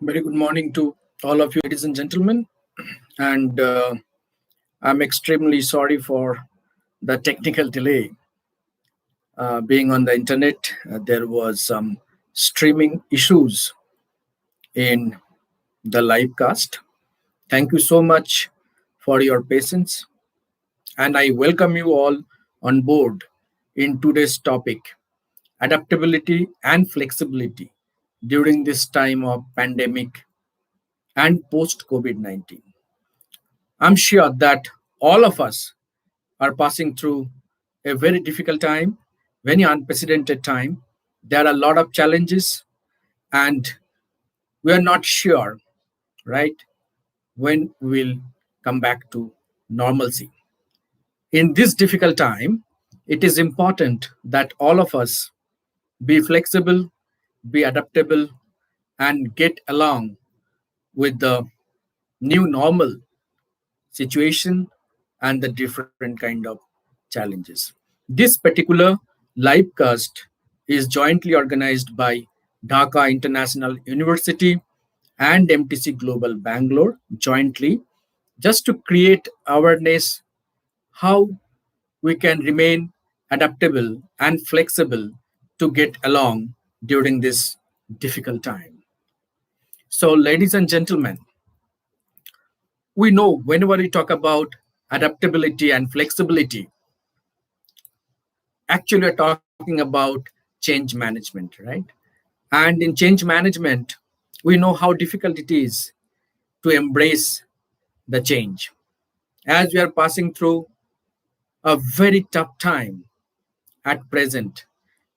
Very good morning to all of you, ladies and gentlemen. And I'm extremely sorry for the technical delay. Being on the internet, there was some streaming issues in the live cast. Thank you so much for your patience. And I welcome you all on board in today's topic adaptability and flexibility during this time of pandemic and post COVID 19. I'm sure that all of us are passing through a very difficult time, very unprecedented time. There are a lot of challenges, and we are not sure, right, when we'll come back to normalcy. In this difficult time, it is important that all of us be flexible, be adaptable, and get along with the new normal situation and the different kind of challenges. This particular live cast is jointly organized by Dhaka International University and MTC Global Bangalore jointly, just to create awareness how we can remain adaptable and flexible to get along during this difficult time. So, ladies and gentlemen, we know whenever we talk about adaptability and flexibility, actually we're talking about change management, right? And in change management, we know how difficult it is to embrace the change. As we are passing through a very tough time at present,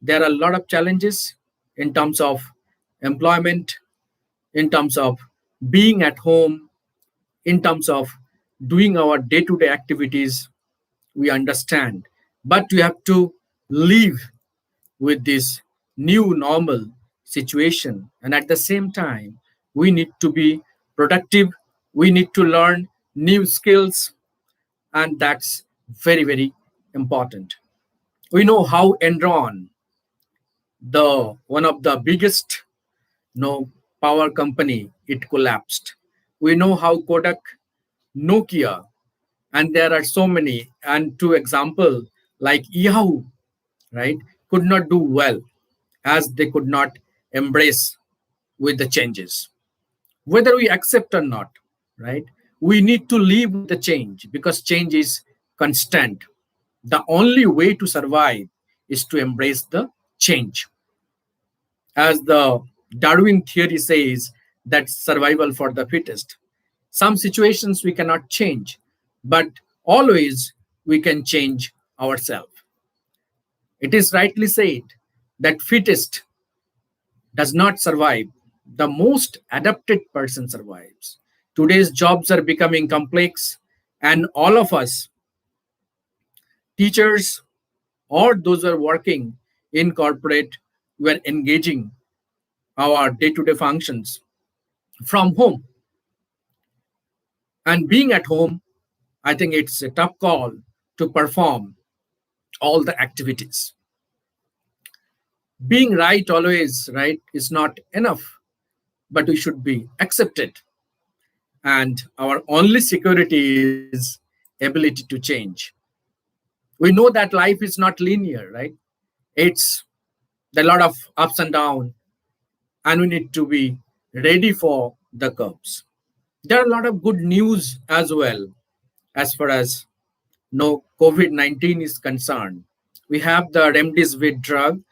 there are a lot of challenges in terms of employment, in terms of being at home, in terms of doing our day to day activities. We understand, but we have to live with this new normal situation. And at the same time, we need to be productive, we need to learn new skills, and that's very, very important. We know how Enron, the one of the biggest power company, it collapsed. We know how Kodak, Nokia, and there are so many. And to example, like Yahoo, right, could not do well as they could not embrace with the changes. Whether we accept or not, right, we need to live with the change because change is constant. The only way to survive is to embrace the change. As the Darwin theory says, that survival for the fittest. Some situations we cannot change, but always we can change ourselves. It is rightly said that fittest does not survive. The most adapted person survives. Today's jobs are becoming complex, and all of us, teachers or those who are working in corporate, we are engaging our day to day functions from home. And being at home, I think it's a tough call to perform all the activities. Being right always, right, is not enough, but we should be accepted. And our only security is ability to change. We know that life is not linear, right? It's a lot of ups and downs, and we need to be ready for the curves. There are a lot of good news as well as far as no COVID-19 is concerned. We have the remdesivir drug,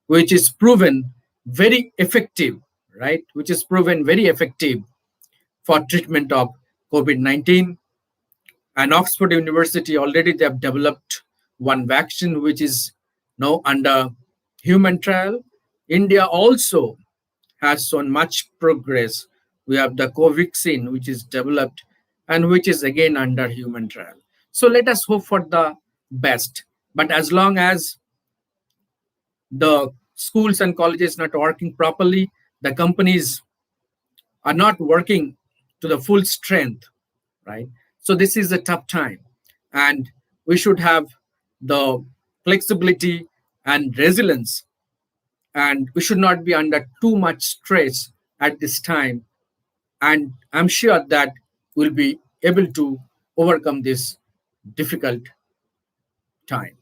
which is proven very effective, right? Which is proven very effective for treatment of COVID-19. And Oxford University already they have developed one vaccine which is now under human trial. India also has shown much progress. We have the Covaxin, which is developed and which is again under human trial. So let us hope for the best. But as long as the schools and colleges not working properly, the companies are not working to the full strength, right? So this is a tough time, and we should have the flexibility and resilience, and we should not be under too much stress at this time And I'm sure that we'll be able to overcome this difficult time.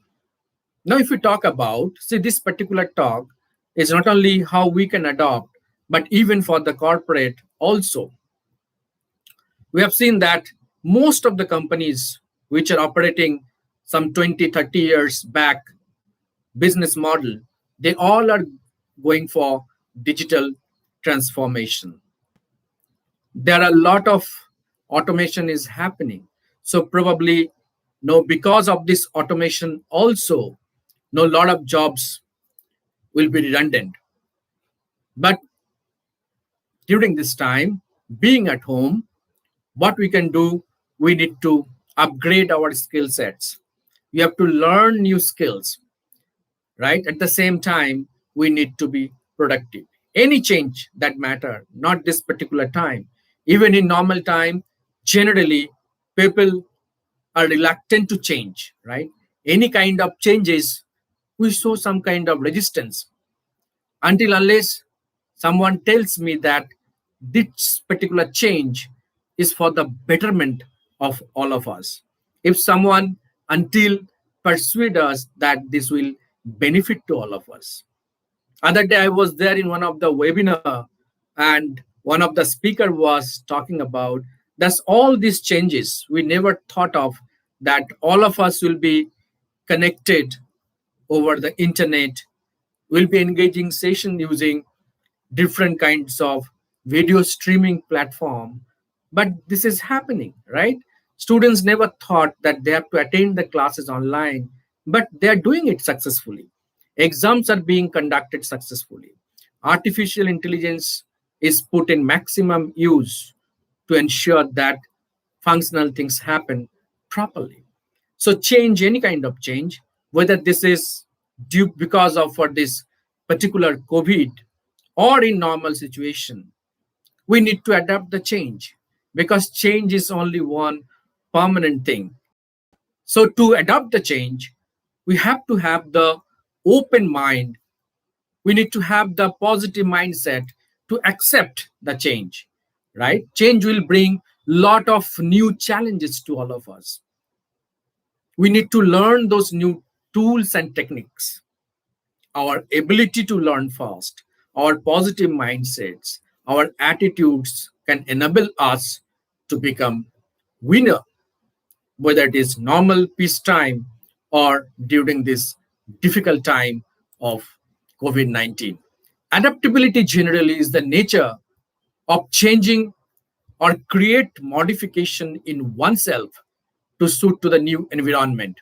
Now, if we talk about, see, this particular talk is not only how we can adopt, but even for the corporate also. We have seen that most of the companies which are operating some 20, 30 years back business model, they all are going for digital transformation. There are a lot of automation is happening. So probably no, because of this automation also, no lot of jobs will be redundant. But during this time, being at home, what we can do, we need to upgrade our skill sets. We have to learn new skills, right? At the same time, we need to be productive. Any change that matter, not this particular time. Even in normal time, generally, people are reluctant to change, right? Any kind of changes, we show some kind of resistance until unless someone tells me that this particular change is for the betterment of all of us. If someone until persuade us that this will benefit to all of us. Other day I was there in one of the webinar, and one of the speaker was talking about that's all these changes we never thought of, that all of us will be connected over the internet, will be engaging session using different kinds of video streaming platform. But this is happening, right? Students never thought that they have to attend the classes online, but they are doing it successfully. Exams are being conducted successfully. Artificial intelligence is put in maximum use to ensure that functional things happen properly. So change, any kind of change, whether this is due because of for this particular COVID or in normal situation, we need to adapt the change, because change is only one permanent thing. So to adopt the change, we have to have the open mind. We need to have the positive mindset to accept the change, right? Change will bring lot of new challenges to all of us. We need to learn those new tools and techniques. Our ability to learn fast, our positive mindsets, our attitudes can enable us to become winner, whether it is normal peacetime or during this difficult time of COVID-19. Adaptability generally is the nature of changing or create modification in oneself to suit to the new environment.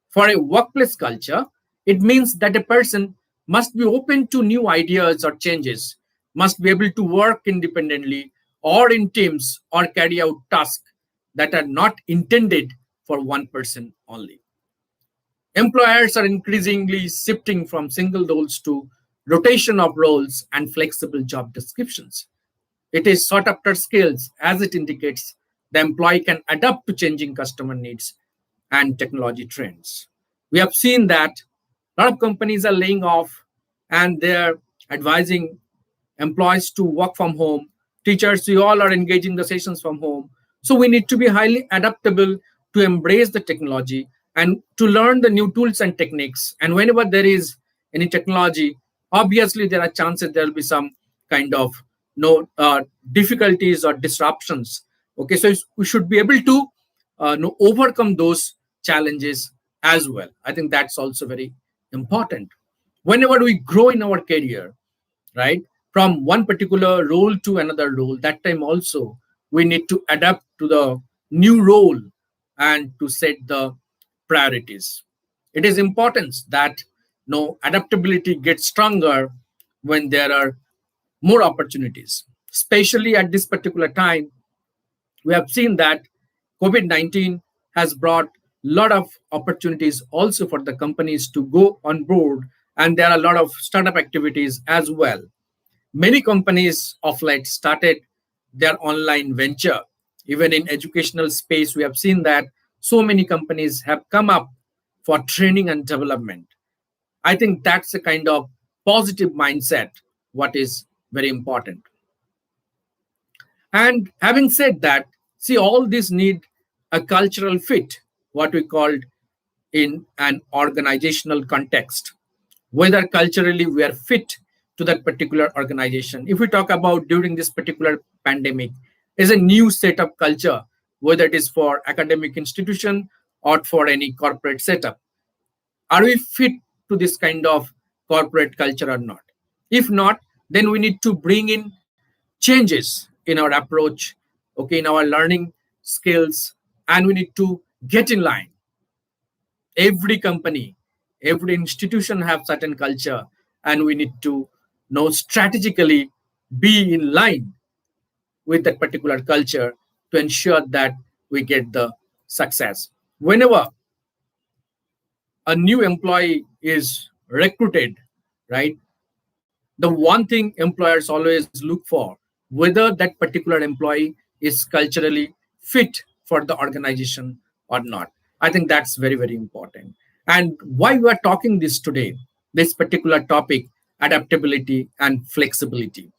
For a workplace culture, it means that a person must be open to new ideas or changes, must be able to work independently or in teams or carry out tasks that are not intended for one person only. Employers are increasingly shifting from single roles to rotation of roles and flexible job descriptions. It is sought after skills as it indicates the employee can adapt to changing customer needs and technology trends. We have seen that a lot of companies are laying off and they're advising employees to work from home. Teachers, we all are engaging the sessions from home. So we need to be highly adaptable to embrace the technology and to learn the new tools and techniques. And whenever there is any technology, obviously there are chances there will be some kind of no difficulties or disruptions. Okay, so we should be able to overcome those challenges as well. I think that's also very important. Whenever we grow in our career, right, from one particular role to another role, that time also we need to adapt to the new role and to set the priorities. It is important that no adaptability gets stronger when there are more opportunities, especially at this particular time. We have seen that COVID-19 has brought a lot of opportunities also for the companies to go on board, and there are a lot of startup activities as well. Many companies of late started their online venture. Even in educational space, we have seen that so many companies have come up for training and development. I think that's a kind of positive mindset, what is very important. And having said that, see, all these need a cultural fit, what we called in an organizational context, whether culturally we are fit to that particular organization. If we talk about during this particular pandemic, is a new setup culture, whether it is for academic institution or for any corporate setup. Are we fit to this kind of corporate culture or not? If not, then we need to bring in changes in our approach, okay, in our learning skills, and we need to get in line. Every company, every institution have certain culture, and we need to know strategically be in line with that particular culture to ensure that we get the success. Whenever a new employee is recruited, right, the one thing employers always look for, whether that particular employee is culturally fit for the organization or not. I think that's very, very important. And why we are talking this today, this particular topic, adaptability and flexibility,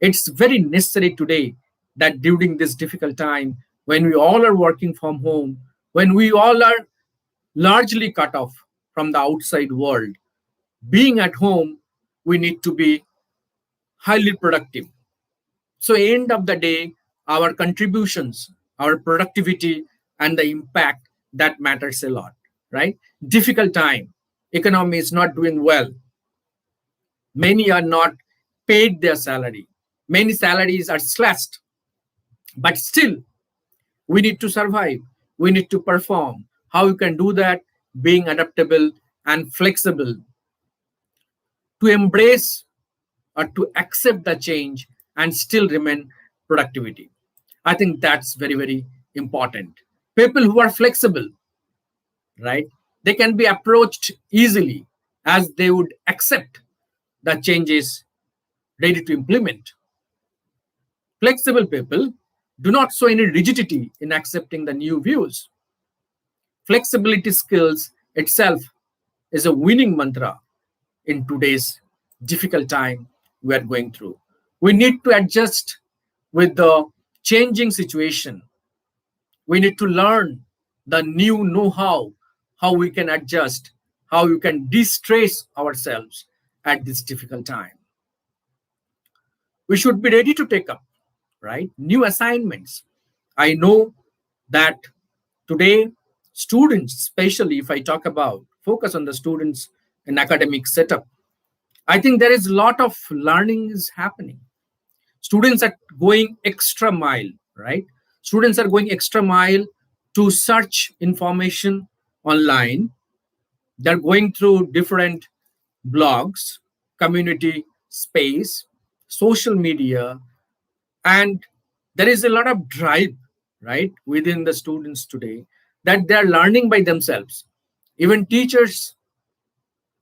it's very necessary today that during this difficult time, when we all are working from home, when we all are largely cut off from the outside world, being at home, we need to be highly productive. So end of the day, our contributions, our productivity, and the impact, that matters a lot, right? Difficult time, economy is not doing well, many are not paid their salary, many salaries are slashed, but still we need to survive, we need to perform. How you can do that? Being adaptable and flexible, to embrace or to accept the change and still remain productivity. I think that's very, very important. People who are flexible, right? They can be approached easily as they would accept the changes ready to implement. Flexible people do not show any rigidity in accepting the new views. Flexibility skills itself is a winning mantra in today's difficult time we are going through. We need to adjust with the changing situation. We need to learn the new how we can adjust, how we can de-stress ourselves at this difficult time. We should be ready to take up, right, new assignments. I know that today students, especially if I talk about focus on the students in academic setup, I think there is a lot of learning is happening. Students are going extra mile, right? Students are going extra mile to search information online. They're going through different blogs, community space, social media, and there is a lot of drive, right, within the students today, that they're learning by themselves. Even teachers,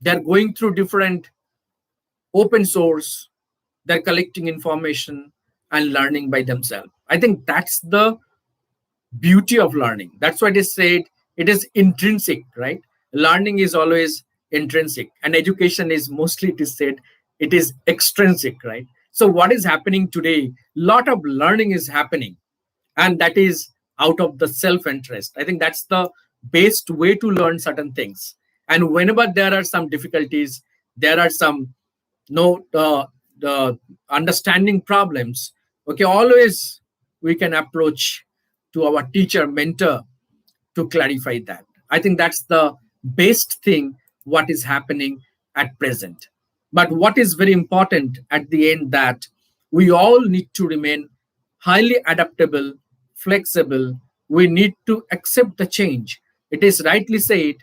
they're going through different open source, they're collecting information and learning by themselves. I think that's the beauty of learning. That's why they said it is intrinsic, right? Learning is always intrinsic, and education is mostly, it is said, it is extrinsic, right? So what is happening today, lot of learning is happening, and that is out of the self interest. I think that's the best way to learn certain things. And whenever there are some difficulties, there are some no the understanding problems, okay, always we can approach to our teacher mentor to clarify that. I think that's the best thing what is happening at present. But what is very important at the end, that we all need to remain highly adaptable, flexible. We need to accept the change. It is rightly said,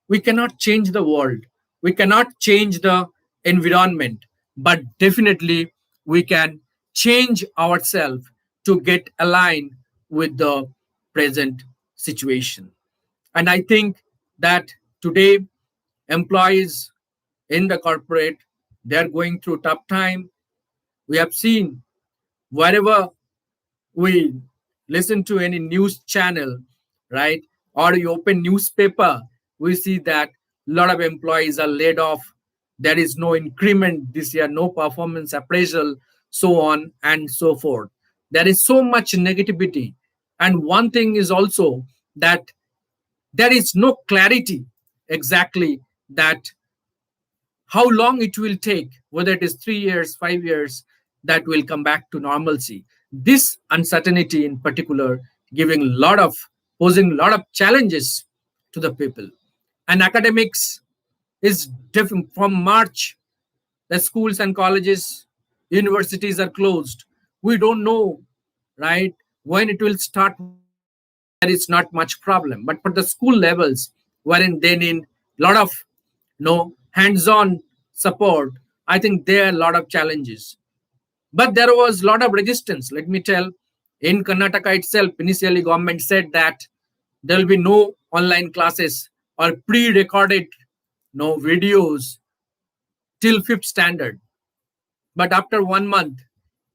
we cannot change the world, we cannot change the environment, but definitely we can change ourselves to get aligned with the present situation. And I think that today employees in the corporate, they are going through tough time. We have seen wherever we listen to any news channel, right, or you open newspaper, we see that a lot of employees are laid off. There is no increment this year, no performance appraisal, so on and so forth. There is so much negativity. And one thing is also that there is no clarity exactly that how long it will take, whether it is 3 years, 5 years, that will come back to normalcy. This uncertainty in particular giving a lot of posing a lot of challenges to the people. And academics is different from March. The schools and colleges, universities are closed. We don't know, right, when it will start. There is not much problem. But for the school levels, wherein they need a lot of hands-on support, I think there are a lot of challenges. But there was a lot of resistance. Let me tell, in Karnataka itself, initially government said that there will be no online classes or pre-recorded no videos till fifth standard. But after 1 month,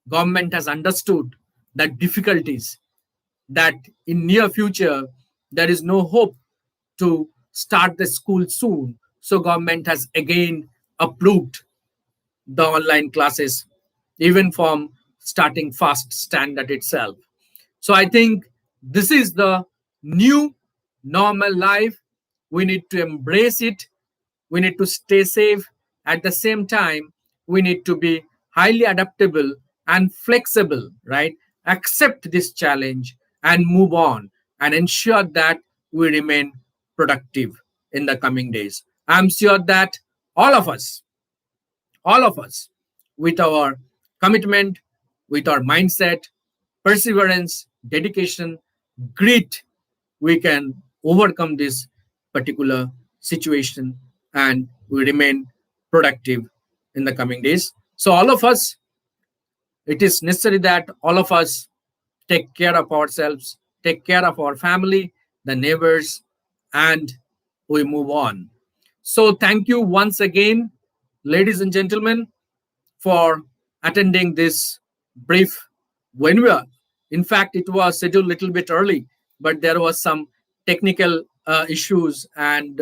government has understood the difficulties, that in near future there is no hope to start the school soon. So government has again approved the online classes, even from starting fast standard itself. So I think this is the new normal life. We need to embrace it. We need to stay safe. At the same time, we need to be highly adaptable and flexible, right? Accept this challenge and move on and ensure that we remain productive in the coming days. I'm sure that all of us, all of us, with our commitment, with our mindset, perseverance, dedication, grit, we can overcome this particular situation and we remain productive in the coming days. So, all of us, it is necessary that all of us take care of ourselves, take care of our family, the neighbors, and we move on. So, thank you once again, ladies and gentlemen, for attending this brief webinar. In fact, it was scheduled a little bit early, but there was some technical issues, and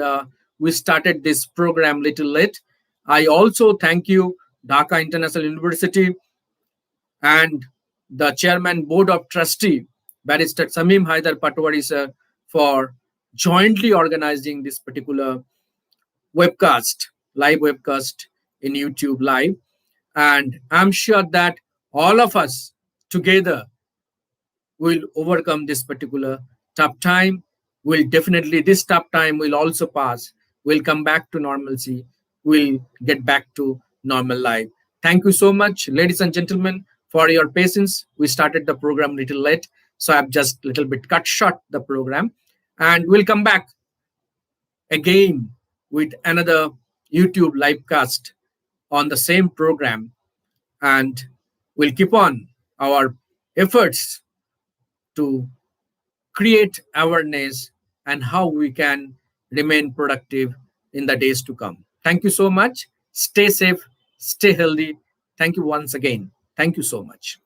we started this program little late. I also thank you, Dhaka International University, and the chairman board of trustee, Barrister Samim Haidar Patwari sir, for jointly organizing this particular webcast, live webcast in YouTube Live. And I'm sure that all of us together will overcome this particular tough time. Will definitely, this tough time will also pass. We'll come back to normalcy. We'll get back to normal life. Thank you so much, ladies and gentlemen, for your patience. We started the program a little late, so I've just a little bit cut short the program. And we'll come back again with another YouTube live cast on the same program, and we'll keep on our efforts to create awareness and how we can remain productive in the days to come. Thank you so much. Stay safe, stay healthy. Thank you once again. Thank you so much.